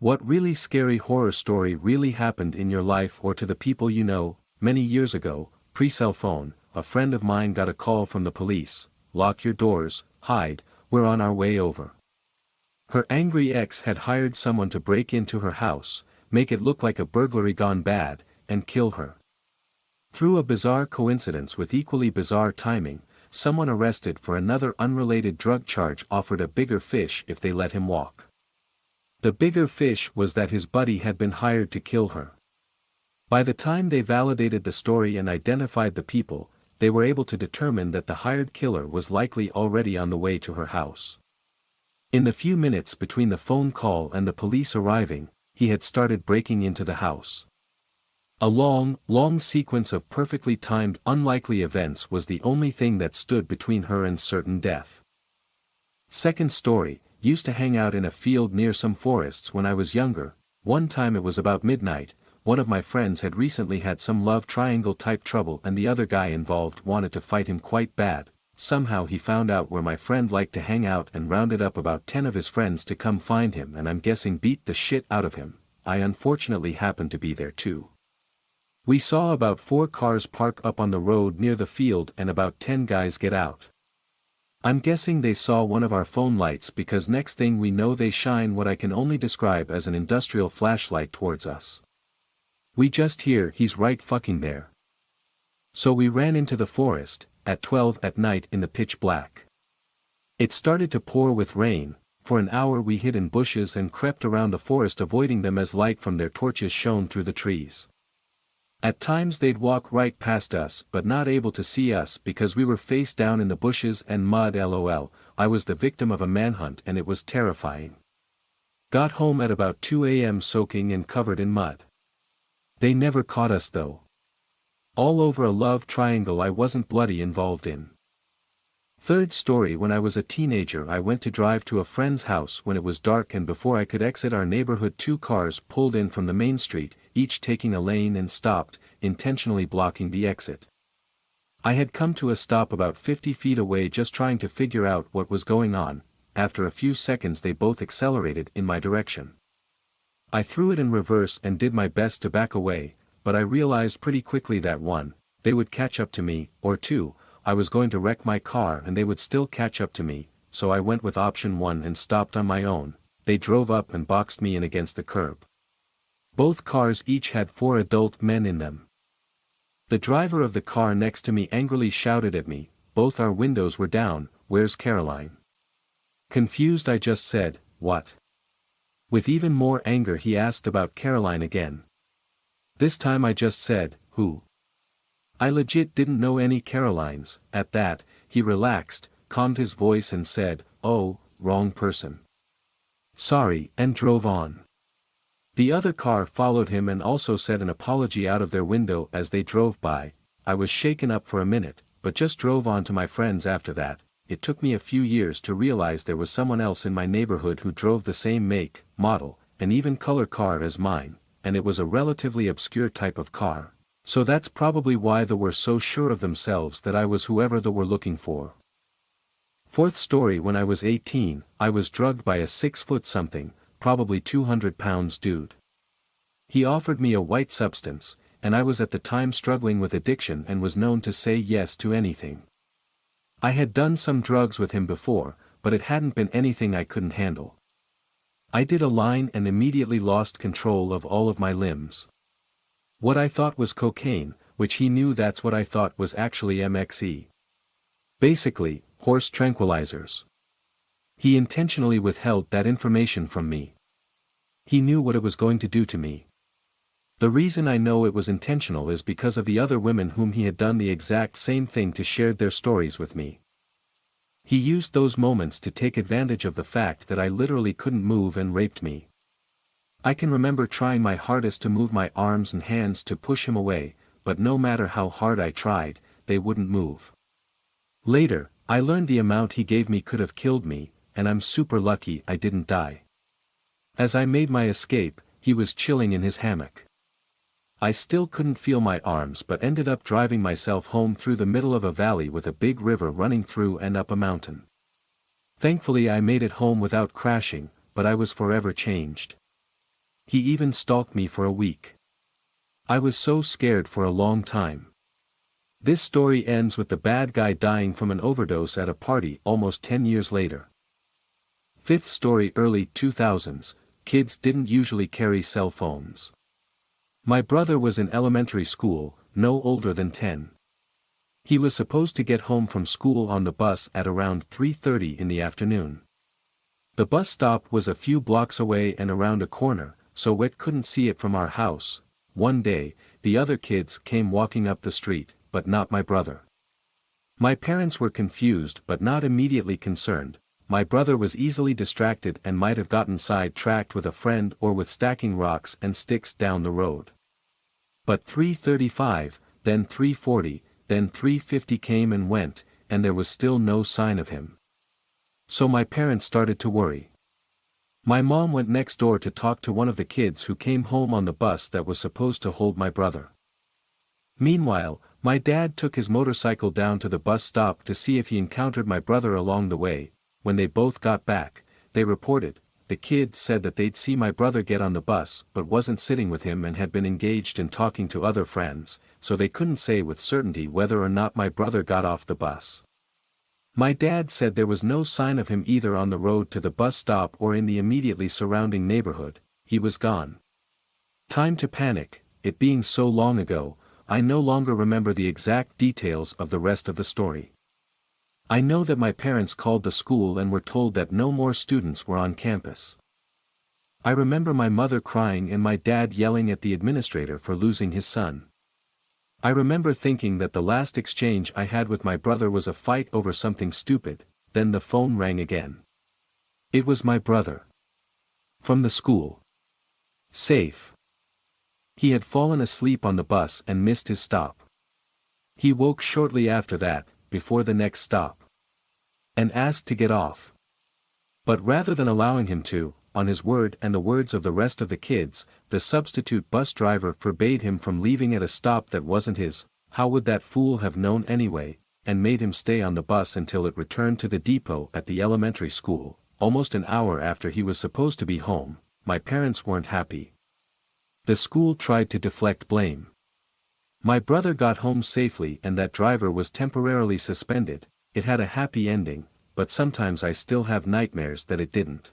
What really scary horror story really happened in your life or to the people you know? Many years ago, pre-cell phone, a friend of mine got a call from the police. Lock your doors, hide, we're on our way over. Her angry ex had hired someone to break into her house, make it look like a burglary gone bad, and kill her. Through a bizarre coincidence with equally bizarre timing, someone arrested for another unrelated drug charge offered a bigger fish if they let him walk. The bigger fish was that his buddy had been hired to kill her. By the time they validated the story and identified the people, they were able to determine that the hired killer was likely already on the way to her house. In the few minutes between the phone call and the police arriving, he had started breaking into the house. A long sequence of perfectly timed unlikely events was the only thing that stood between her and certain death. Second story, used to hang out in a field near some forests when I was younger. One time it was about midnight, one of my friends had recently had some love triangle type trouble and the other guy involved wanted to fight him quite bad. Somehow he found out where my friend liked to hang out and rounded up about 10 of his friends to come find him and I'm guessing beat the shit out of him. I unfortunately happened to be there too. We saw about 4 cars park up on the road near the field and about 10 guys get out. I'm guessing they saw one of our phone lights because next thing we know they shine what I can only describe as an industrial flashlight towards us. We just hear he's right fucking there. So we ran into the forest, at 12 at night in the pitch black. It started to pour with rain. For an hour we hid in bushes and crept around the forest avoiding them as light from their torches shone through the trees. At times they'd walk right past us but not able to see us because we were face down in the bushes and mud. LOL, I was the victim of a manhunt and it was terrifying. Got home at about 2 a.m. soaking and covered in mud. They never caught us though. All over a love triangle I wasn't bloody involved in. Third story, when I was a teenager I went to drive to a friend's house when it was dark and before I could exit our neighborhood 2 cars pulled in from the main street, each taking a lane and stopped, intentionally blocking the exit. I had come to a stop about 50 feet away just trying to figure out what was going on. After a few seconds they both accelerated in my direction. I threw it in reverse and did my best to back away, but I realized pretty quickly that 1, they would catch up to me, or 2, I was going to wreck my car and they would still catch up to me, so I went with option 1 and stopped on my own. They drove up and boxed me in against the curb. Both cars each had 4 adult men in them. The driver of the car next to me angrily shouted at me, both our windows were down, "Where's Caroline?" Confused I just said, "What?" With even more anger he asked about Caroline again. This time I just said, "Who?" I legit didn't know any Carolines. At that, he relaxed, calmed his voice and said, "Oh, wrong person. Sorry," and drove on. The other car followed him and also said an apology out of their window as they drove by. I was shaken up for a minute, but just drove on to my friends after that. It took me a few years to realize there was someone else in my neighborhood who drove the same make, model, and even color car as mine, and it was a relatively obscure type of car. So that's probably why they were so sure of themselves that I was whoever they were looking for. Fourth story, when I was 18, I was drugged by a 6-foot-something, probably 200 pounds dude. He offered me a white substance, and I was at the time struggling with addiction and was known to say yes to anything. I had done some drugs with him before, but it hadn't been anything I couldn't handle. I did a line and immediately lost control of all of my limbs. What I thought was cocaine, which he knew that's what I thought was actually MXE. Basically, horse tranquilizers. He intentionally withheld that information from me. He knew what it was going to do to me. The reason I know it was intentional is because of the other women whom he had done the exact same thing to shared their stories with me. He used those moments to take advantage of the fact that I literally couldn't move and raped me. I can remember trying my hardest to move my arms and hands to push him away, but no matter how hard I tried, they wouldn't move. Later, I learned the amount he gave me could have killed me, and I'm super lucky I didn't die. As I made my escape, he was chilling in his hammock. I still couldn't feel my arms but ended up driving myself home through the middle of a valley with a big river running through and up a mountain. Thankfully I made it home without crashing, but I was forever changed. He even stalked me for a week. I was so scared for a long time. This story ends with the bad guy dying from an overdose at a party almost 10 years later. Fifth story: early 2000s, kids didn't usually carry cell phones. My brother was in elementary school, no older than 10. He was supposed to get home from school on the bus at around 3:30 in the afternoon. The bus stop was a few blocks away and around a corner, so we couldn't see it from our house. One day, the other kids came walking up the street, but not my brother. My parents were confused but not immediately concerned. My brother was easily distracted and might have gotten sidetracked with a friend or with stacking rocks and sticks down the road. But 3:35, then 3:40, then 3:50 came and went, and there was still no sign of him. So my parents started to worry. My mom went next door to talk to one of the kids who came home on the bus that was supposed to hold my brother. Meanwhile, my dad took his motorcycle down to the bus stop to see if he encountered my brother along the way. When they both got back, they reported, the kid said that they'd see my brother get on the bus but wasn't sitting with him and had been engaged in talking to other friends, so they couldn't say with certainty whether or not my brother got off the bus. My dad said there was no sign of him either on the road to the bus stop or in the immediately surrounding neighborhood. He was gone. Time to panic. It being so long ago, I no longer remember the exact details of the rest of the story. I know that my parents called the school and were told that no more students were on campus. I remember my mother crying and my dad yelling at the administrator for losing his son. I remember thinking that the last exchange I had with my brother was a fight over something stupid. Then the phone rang again. It was my brother. From the school. Safe. He had fallen asleep on the bus and missed his stop. He woke shortly after that, before the next stop, and asked to get off. But rather than allowing him to, on his word and the words of the rest of the kids, the substitute bus driver forbade him from leaving at a stop that wasn't his. How would that fool have known anyway, and made him stay on the bus until it returned to the depot at the elementary school, almost an hour after he was supposed to be home. My parents weren't happy. The school tried to deflect blame. My brother got home safely and that driver was temporarily suspended. It had a happy ending, but sometimes I still have nightmares that it didn't.